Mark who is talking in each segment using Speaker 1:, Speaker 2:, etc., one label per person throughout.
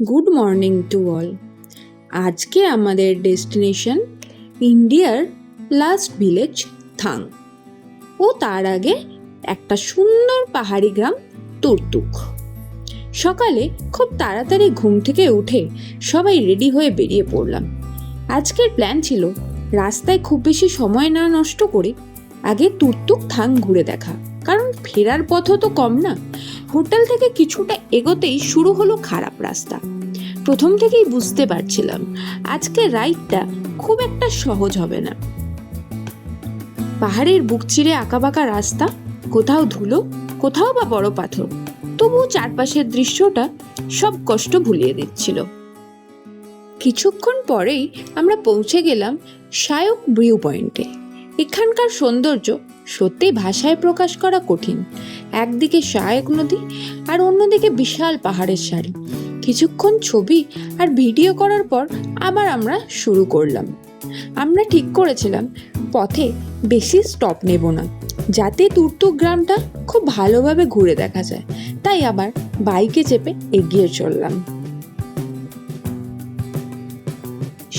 Speaker 1: Good morning to all. আজকে আমাদের destination ইন্ডিয়ার লাস্ট ভিলেজ থাং ও তার আগে একটা সুন্দর পাহাড়ি গ্রাম তুর্তুক। সকালে খুব তাড়াতাড়ি ঘুম থেকে উঠে সবাই রেডি হয়ে বেরিয়ে পড়লাম। আজকের প্ল্যান ছিল রাস্তায় খুব বেশি সময় না নষ্ট করে আগে তুর্তুক থাং ঘুরে দেখা, কারণ ফেরার পথও তো কম না। হোটেল থেকে কিছুটা এগোতেই শুরু হলো খারাপ রাস্তা। প্রথম থেকেই বুঝতে পারছিলাম আজকের রাইডটা খুব একটা সহজ হবে না। পাহাড়ের বুক চিরে আঁকাবাঁকা রাস্তা, কোথাও ধুলো, কোথাও বা বড় পাথর, তবুও চারপাশের দৃশ্যটা সব কষ্ট ভুলিয়ে দিচ্ছিল। কিছুক্ষণ পরেই আমরা পৌঁছে গেলাম শায়ক ভিউ পয়েন্টে। এখানকার সৌন্দর্য সত্যি ভাষায় প্রকাশ করা কঠিন। একদিকে শায়ক নদী আর অন্যদিকে বিশাল পাহাড়ের সারি। কিছুক্ষণ ছবি আর ভিডিও করার পর আবার আমরা শুরু করলাম। আমরা ঠিক করেছিলাম পথে বেশি স্টপ নেব না, যাতে তুর্তুক গ্রামটা খুব ভালোভাবে ঘুরে দেখা যায়। তাই আবার বাইকে চেপে এগিয়ে চললাম।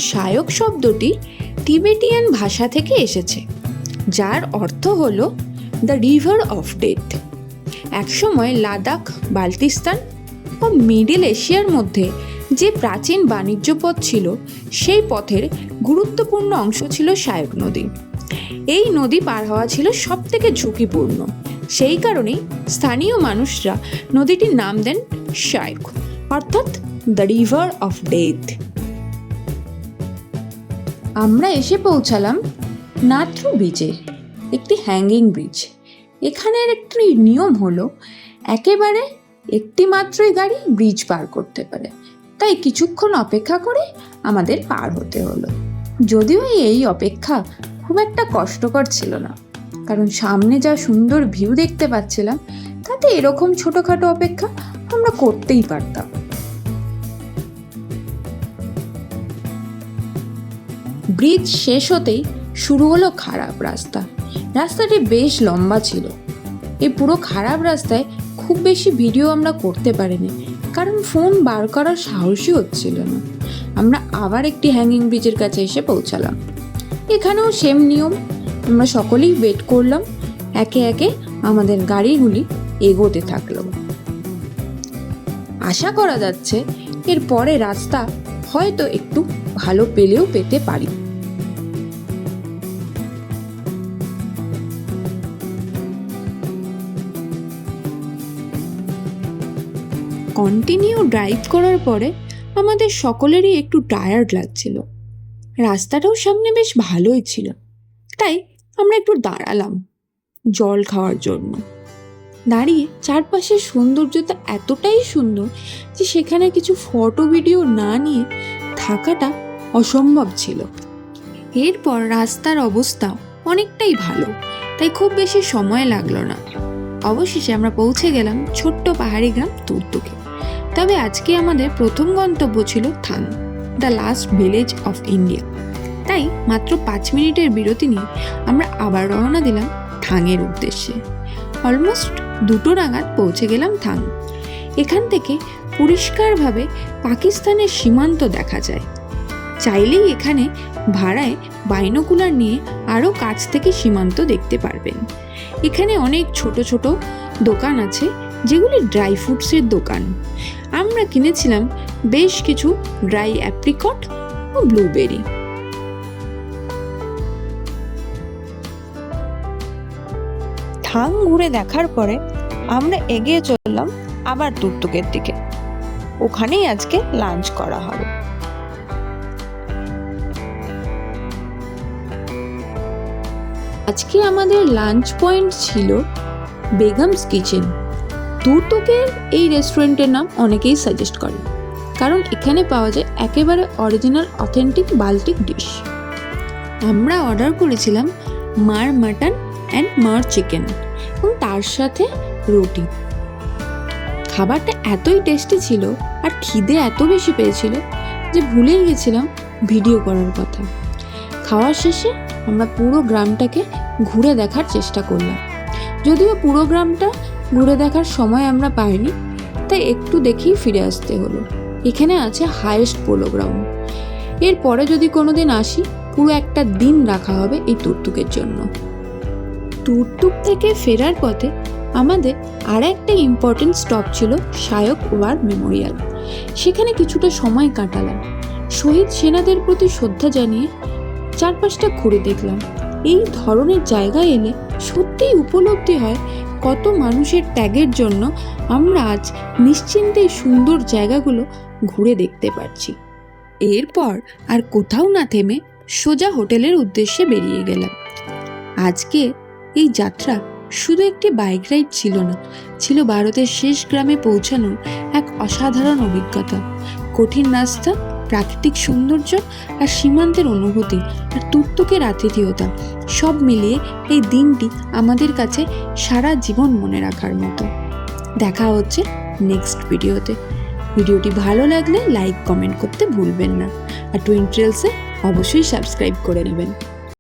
Speaker 1: শায়ক শব্দটি তিবেটিয়ান ভাষা থেকে এসেছে, যার অর্থ হলো দ্য রিভার অফ ডেথ। একসময় লাদাখ, বাল্টিস্তান ও মিডল এশিয়ার মধ্যে যে প্রাচীন বাণিজ্য পথ ছিল, সেই পথের গুরুত্বপূর্ণ অংশ ছিল শায়ক নদী। এই নদী পার হওয়া ছিল সব থেকে ঝুঁকিপূর্ণ। সেই কারণেই স্থানীয় মানুষরা নদীটির নাম দেন শায়ক, অর্থাৎ দ্য রিভার অফ ডেথ। আমরা এসে পৌঁছালাম নাথ্রু ব্রিজে, একটি হ্যাঙ্গিং ব্রিজ। এখানের একটি নিয়ম হলো একেবারে একটি মাত্রই গাড়ি ব্রিজ পার করতে পারে, তাই কিছুক্ষণ অপেক্ষা করে আমাদের পার হতে হলো। যদিও এই অপেক্ষা খুব একটা কষ্টকর ছিল না, কারণ সামনে যা সুন্দর ভিউ দেখতে পাচ্ছিলাম, তাতে এরকম ছোটখাটো অপেক্ষা আমরা করতেই পারতাম। ব্রিজ শেষ হতেই শুরু হলো খারাপ রাস্তা। রাস্তাটি বেশ লম্বা ছিল। এই পুরো খারাপ রাস্তায় খুব বেশি ভিডিও আমরা করতে পারিনি, কারণ ফোন বার করার সাহসই হচ্ছিল না। আমরা আবার একটি হ্যাঙ্গিং ব্রিজের কাছে এসে পৌঁছালাম। এখানেও সেম নিয়ম, আমরা সকলেই ওয়েট করলাম। একে একে আমাদের গাড়িগুলি এগোতে থাকলো। আশা করা যাচ্ছে এর পরে রাস্তা হয়তো একটু ভালো পেলেও পেতে পারি। কন্টিনিউ ড্রাইভ করার পরে আমাদের সকলেরই একটু টায়ার্ড লাগছিল। রাস্তাটাও সামনে বেশ ভালোই ছিল, তাই আমরা একটু দাঁড়ালাম জল খাওয়ার জন্য। দাঁড়িয়ে চারপাশের সৌন্দর্যতা এতটাই সুন্দর যে সেখানে কিছু ফটো ভিডিও না নিয়ে থাকাটা অসম্ভব ছিল। এরপর রাস্তার অবস্থা অনেকটাই ভালো, তাই খুব বেশি সময় লাগলো না। অবশেষে আমরা পৌঁছে গেলাম ছোট্ট পাহাড়ি গ্রাম তুর্তুকে। তবে আজকে আমাদের প্রথম গন্তব্য ছিল Thang, the last village of India. তাই মাত্র 5 মিনিটের বিরতি নিয়ে আমরা আবার রওনা দিলাম থাংয়ের উদ্দেশ্যে। অলমোস্ট 2টো নাগাদ পৌঁছে গেলাম থাং। এখান থেকে পরিষ্কারভাবে পাকিস্তানের সীমান্ত দেখা যায়। চাইলেই এখানে ভাড়ায় বাইনোকুলার নিয়ে আরও কাছ থেকে সীমান্ত দেখতে পারবেন। এখানে অনেক ছোট ছোট দোকান আছে, যেগুলি ড্রাই ফ্রুটসের দোকান। আমরা কিনেছিলাম বেশ কিছু ড্রাই অ্যাপ্রিকট ও ব্লুবেরি। থাং ঘুরে দেখার পরে আমরা এগিয়ে চললাম আবার তুর্তুকের দিকে। ওখানেই আজকে লাঞ্চ করা হবে। আজকে আমাদের লাঞ্চ পয়েন্ট ছিল বেগমস কিচেন। তুর্তুকের এই রেস্টুরেন্টের নাম অনেকেই সাজেস্ট করে, কারণ এখানে পাওয়া যায় একেবারে অরিজিনাল অথেন্টিক বাল্টিক ডিশ। আমরা অর্ডার করেছিলাম মার মাটন অ্যান্ড মার চিকেন এবং তার সাথে রুটি। খাবারটা এতই টেস্টি ছিল আর খিদে এত বেশি পেয়েছিল যে ভুলেই গেছিলাম ভিডিও করার কথা। খাওয়ার শেষে আমরা পুরো গ্রামটাকে ঘুরে দেখার চেষ্টা করলাম। যদিও পুরো গ্রামটা ঘুরে দেখার সময় আমরা পাইনি, তাই একটু দেখেই ফিরে আসতে হলো। এখানে আছে হাইয়েস্ট পোলো গ্রাউন্ড। এরপরে যদি কোনোদিন আসি, পুরো একটা দিন রাখা হবে এই তুর্তুকের জন্য। তুর্তুক থেকে ফেরার পথে আমাদের আর একটা ইম্পর্টেন্ট স্টপ ছিল শায়ক ওয়ার মেমোরিয়াল। সেখানে কিছুটা সময় কাটালাম। শহীদ সেনাদের প্রতি শ্রদ্ধা জানিয়ে চারপাশটা ঘুরে দেখলাম। এই ধরনের জায়গায় এলে সত্যিই উপলব্ধি হয় কত মানুষের ত্যাগের জন্য আমরা আজ নিশ্চিন্তে সুন্দর জায়গাগুলো ঘুরে দেখতে পারছি। এরপর আর কোথাও না থেমে সোজা হোটেলের উদ্দেশ্যে বেরিয়ে গেলাম। আজকে এই যাত্রা শুধু একটি বাইক রাইড ছিল না, ছিল ভারতের শেষ গ্রামে পৌঁছানোর এক অসাধারণ অভিজ্ঞতা। কঠিন রাস্তা, প্রাকৃতিক সৌন্দর্য আর সীমান্তের অনুভূতি আর তুর্তুকের আতিথেয়তা সব মিলিয়ে এই দিনটি আমাদের কাছে সারা জীবন মনে রাখার মতো। দেখা হচ্ছে নেক্সট ভিডিওতে। ভিডিওটি ভালো লাগলে লাইক কমেন্ট করতে ভুলবেন না, আর টুইন ট্রেলসে অবশ্যই সাবস্ক্রাইব করে নেবেন।